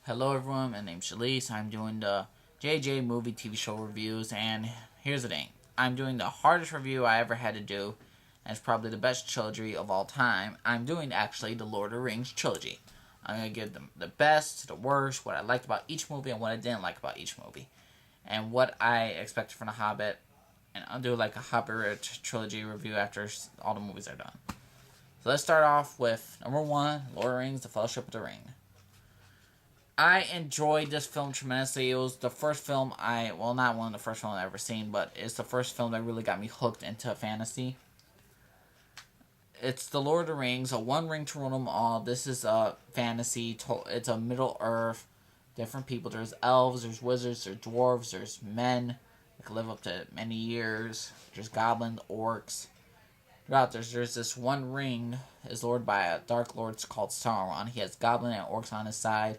Hello everyone, my name's Shalise. I'm doing the JJ movie TV show reviews, and here's the thing. I'm doing the hardest review I ever had to do, and it's probably the best trilogy of all time. I'm doing actually the Lord of the Rings trilogy. I'm going to give them the best, the worst, what I liked about each movie, and what I didn't like about each movie. And what I expected from The Hobbit, and I'll do like a Hobbit trilogy review after all the movies are done. So let's start off with number 1, Lord of the Rings, The Fellowship of the Ring. I enjoyed this film tremendously. It was the first film not one of the first films I've ever seen, but it's the first film that really got me hooked into fantasy. It's the Lord of the Rings, a one ring to rule them all. This is a fantasy, it's a Middle Earth, different people. There's elves, there's wizards, there's dwarves, there's men that can live up to many years. There's goblins, orcs. Throughout there's this one ring is lorded by a dark lord called Sauron. He has goblin and orcs on his side.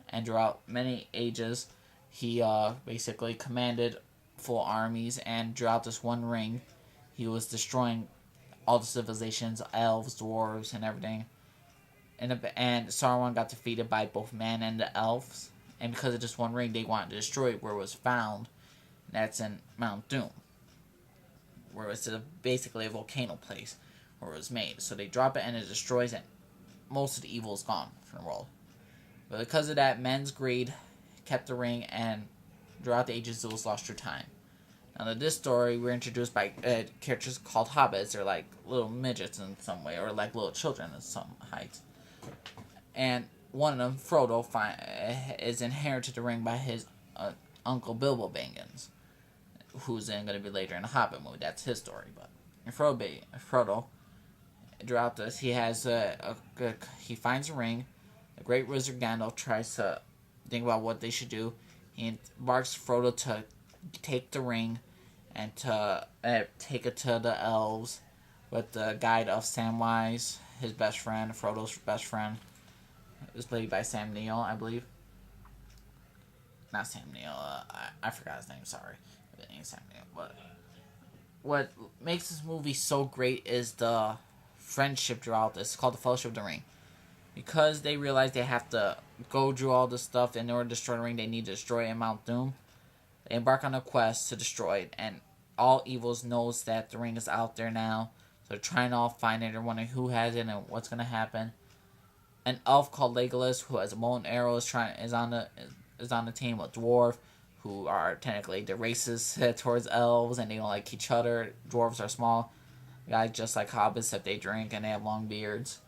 And throughout many ages, he basically commanded full armies. And throughout this one ring, he was destroying all the civilizations, elves, dwarves, and everything. And Sauron got defeated by both man and the elves. And because of this one ring, they wanted to destroy it where it was found. That's in Mount Doom, where it's basically a volcano place where it was made. So they drop it and it destroys it. Most of the evil is gone from the world. But because of that, men's greed kept the ring, and throughout the ages, it was lost through time. Now, in this story, we're introduced by characters called hobbits. They're like little midgets in some way, or like little children in some heights. And one of them, Frodo, is inherited the ring by his uncle Bilbo Baggins, who's going to be later in the Hobbit movie. That's his story. But Frodo, throughout this, he finds a ring. The great wizard Gandalf tries to think about what they should do. He embarks Frodo to take the ring and to take it to the elves with the guide of Samwise, his best friend, Frodo's best friend. It was played by Sam Neill, I believe. Not Sam Neill. I forgot his name. Sorry, it ain't Sam Neill. But what makes this movie so great is the friendship throughout this. It's called the Fellowship of the Ring. Because they realize they have to go through all this stuff in order to destroy the ring, they need to destroy it in Mount Doom. They embark on a quest to destroy it, and all evils knows that the ring is out there now. So they're trying to all find it. They're wondering who has it and what's going to happen. An elf called Legolas, who has a bow and arrow, is on the team. A dwarf, who are technically the races towards elves, and they don't like each other. Dwarves are small guys just like hobbits, except they drink and they have long beards.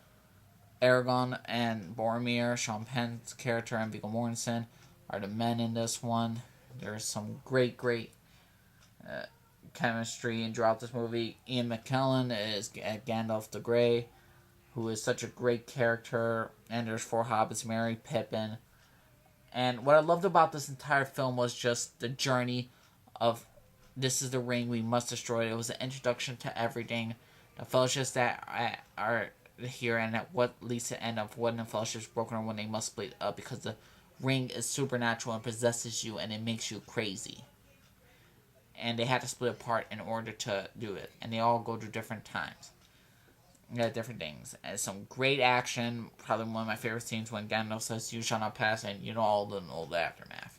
Aragorn and Boromir, Sean Penn's character, and Viggo Mortensen are the men in this one. There's some great chemistry and throughout this movie. Ian McKellen is Gandalf the Grey, who is such a great character. And there's 4 hobbits, Merry, Pippin. And what I loved about this entire film was just the journey of this is the ring, we must destroy it. It was an introduction to everything. The fellowships that are here, and at what leads to the end of when the fellowship is broken or when they must split up, because the ring is supernatural and possesses you and it makes you crazy. And they had to split apart in order to do it. And they all go through different times. Different things. And some great action. Probably one of my favorite scenes when Gandalf says, "You shall not pass," and you know all the aftermath.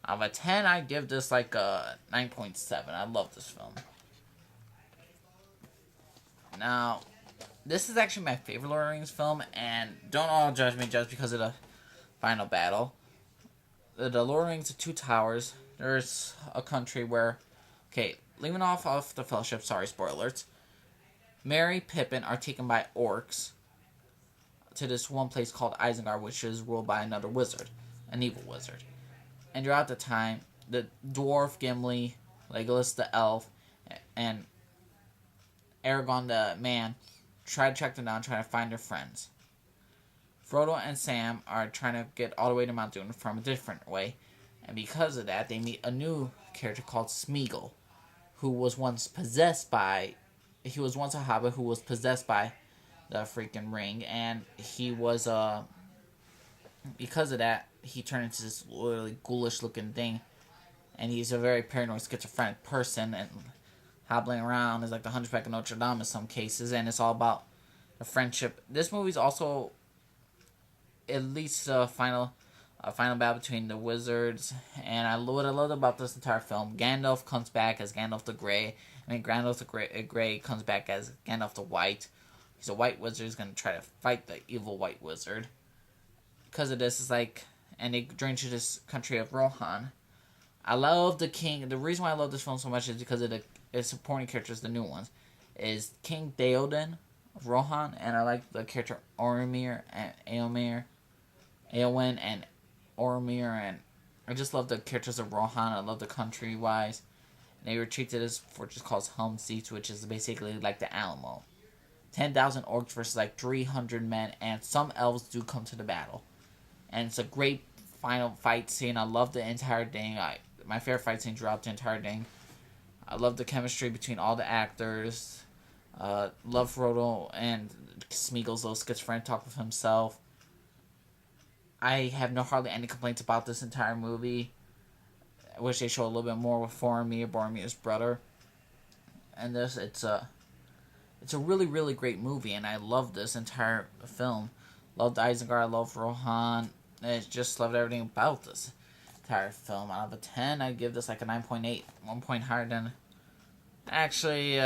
Out of a 10, I give this like a 9.7. I love this film. Now, this is actually my favorite Lord of the Rings film, and don't all judge me just because of the final battle. The Lord of the Rings, the Two Towers, there's a country where, leaving off the Fellowship, sorry, spoilers, Merry, Pippin are taken by orcs to this one place called Isengard, which is ruled by another wizard, an evil wizard. And throughout the time, the dwarf, Gimli, Legolas the elf, and Aragorn the man try to track them down, trying to find their friends. Frodo and Sam are trying to get all the way to Mount Doom from a different way, and because of that, they meet a new character called Smeagol, who was once a hobbit who was possessed by the freaking ring, and he was, because of that, he turned into this really ghoulish looking thing, and he's a very paranoid, schizophrenic person, and hobbling around is like the Hunchback of Notre Dame in some cases, and it's all about the friendship. This movie's also, at least the final A final battle between the wizards. And what I loved about this entire film, Gandalf comes back as Gandalf the Grey. Gandalf the Grey comes back as Gandalf the White. He's a white wizard. He's going to try to fight the evil white wizard. Because of this, it's like, and they journey to this country of Rohan. I love the king. The reason why I love this film so much is because of the supporting characters, the new ones, is King Theoden of Rohan, and I like the character Oromir and Eowyn and Oromir, and I just love the characters of Rohan. I love the country wise. They retreat to this fortress called Helm's Deep, which is basically like the Alamo. 10,000 orcs versus like 300 men, and some elves do come to the battle. And it's a great final fight scene. I love the entire thing. My favorite fight scene throughout the entire thing. I love the chemistry between all the actors. Love Frodo and Smeagol's little schizophrenic talk with himself. I have hardly any complaints about this entire movie. I wish they showed a little bit more with Boromir's brother. And it's a really, really great movie, and I love this entire film. Loved Isengard, I love Rohan. I just loved everything about this entire film. Out of a 10, I'd give this like a 9.8. 1 point higher than... Actually,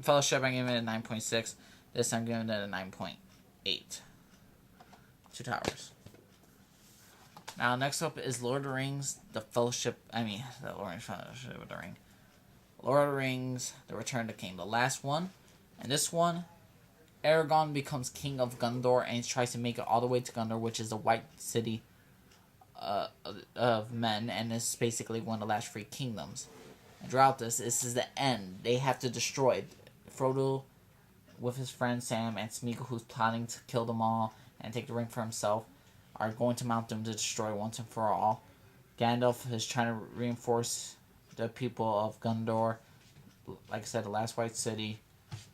Fellowship, I gave it a 9.6. This I'm giving it a 9.8. Two Towers. Now, next up is Lord of the Rings, the Fellowship... the Lord of the Rings Fellowship of the Ring. Lord of the Rings, The Return of the King. The last one. And this one... Aragorn becomes king of Gondor and he tries to make it all the way to Gondor, which is a white city of men, and this is basically one of the last free kingdoms. And throughout this is the end. They have to destroy it. Frodo, with his friend Sam and Smeagol, who's plotting to kill them all and take the ring for himself, are going to Mount Doom to destroy once and for all. Gandalf is trying to reinforce the people of Gondor, like I said, the last white city,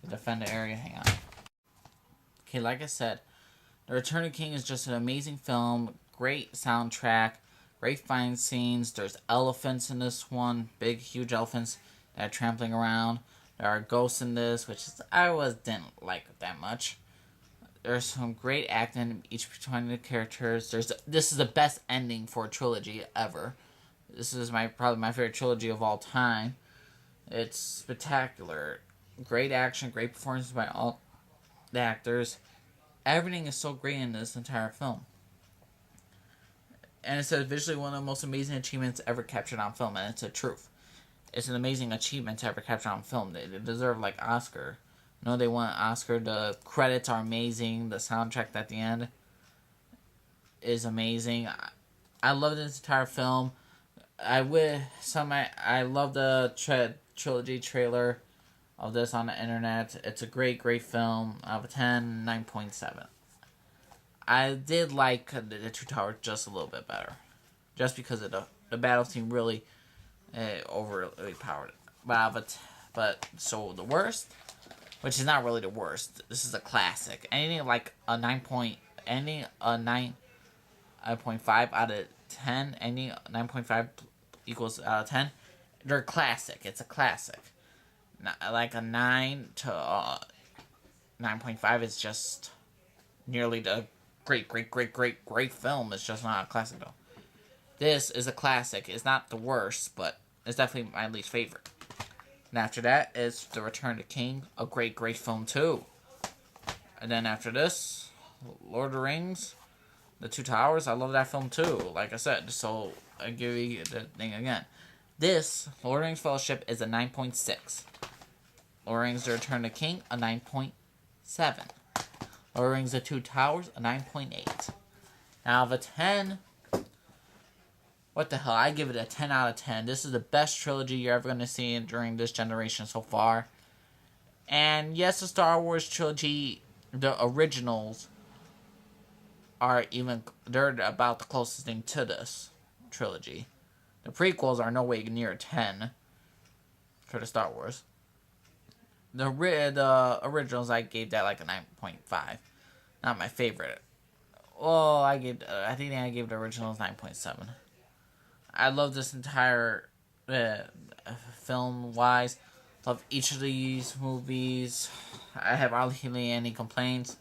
to defend the area. Hang on. Okay, like I said, The Return of the King is just an amazing film. Great soundtrack. Great fight scenes. There's elephants in this one. Big, huge elephants that are trampling around. There are ghosts in this, which didn't like that much. There's some great acting each between the characters. This is the best ending for a trilogy ever. This is probably my favorite trilogy of all time. It's spectacular. Great action, great performances by all the actors. Everything is so great in this entire film. And it's visually one of the most amazing achievements ever captured on film, and it's the truth. It's an amazing achievement to ever capture on film. They deserve like Oscar. No, they won Oscar. The credits are amazing. The soundtrack at the end is amazing. I love this entire film. I love the trilogy trailer of this on the internet. It's a great, great film. Out of 10, 9.7. I did like the Two Towers just a little bit better, just because of the battle team really overly powered it. But so the worst, which is not really the worst. This is a classic. Anything like a 9.5 out of 10. Any 9.5 equals out of 10. They're classic. It's a classic. Like a 9 to 9.5 is just nearly the great film. It's just not a classic though. This is a classic. It's not the worst, but it's definitely my least favorite. And after that is The Return of the King, a great film too. And then after this, Lord of the Rings, The Two Towers. I love that film too. Like I said, so I give you the thing again. This Lord of the Rings Fellowship is a 9.6. Lord of the Rings The Return of the King, a 9.7. Lord of the Rings The Two Towers, a 9.8. Now, of a 10, what the hell? I give it a 10 out of 10. This is the best trilogy you're ever going to see during this generation so far. And yes, the Star Wars trilogy, the originals, they're about the closest thing to this trilogy. The prequels are no way near a 10 for the Star Wars. The originals, I gave that like a 9.5. Not my favorite. Well, I think I gave the originals 9.7. I love this entire film-wise. Love each of these movies. I have hardly any complaints.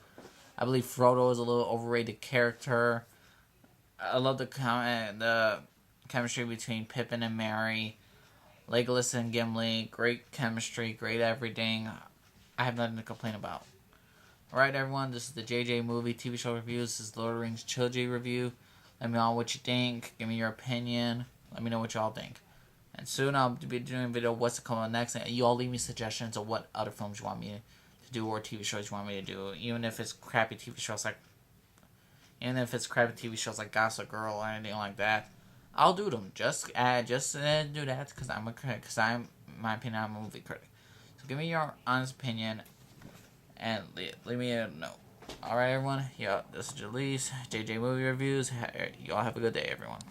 I believe Frodo is a little overrated character. I love the chemistry between Pippin and Merry, Legolas and Gimli. Great chemistry, great everything. I have nothing to complain about. Alright, everyone, this is the JJ Movie TV Show Reviews. This is the Lord of the Rings Trilogy Review. Let me know what you think. Give me your opinion. Let me know what y'all think. And soon I'll be doing a video of what's coming next. And you all leave me suggestions of what other films you want me to do or TV shows you want me to do. Even if it's crappy TV shows like Gossip Girl or anything like that, I'll do them. Just do that because I'm a critic. Because in my opinion, I'm a movie critic. So give me your honest opinion and leave me a note. Alright, everyone. Yeah, this is Jaleese, JJ Movie Reviews. Y'all have a good day, everyone.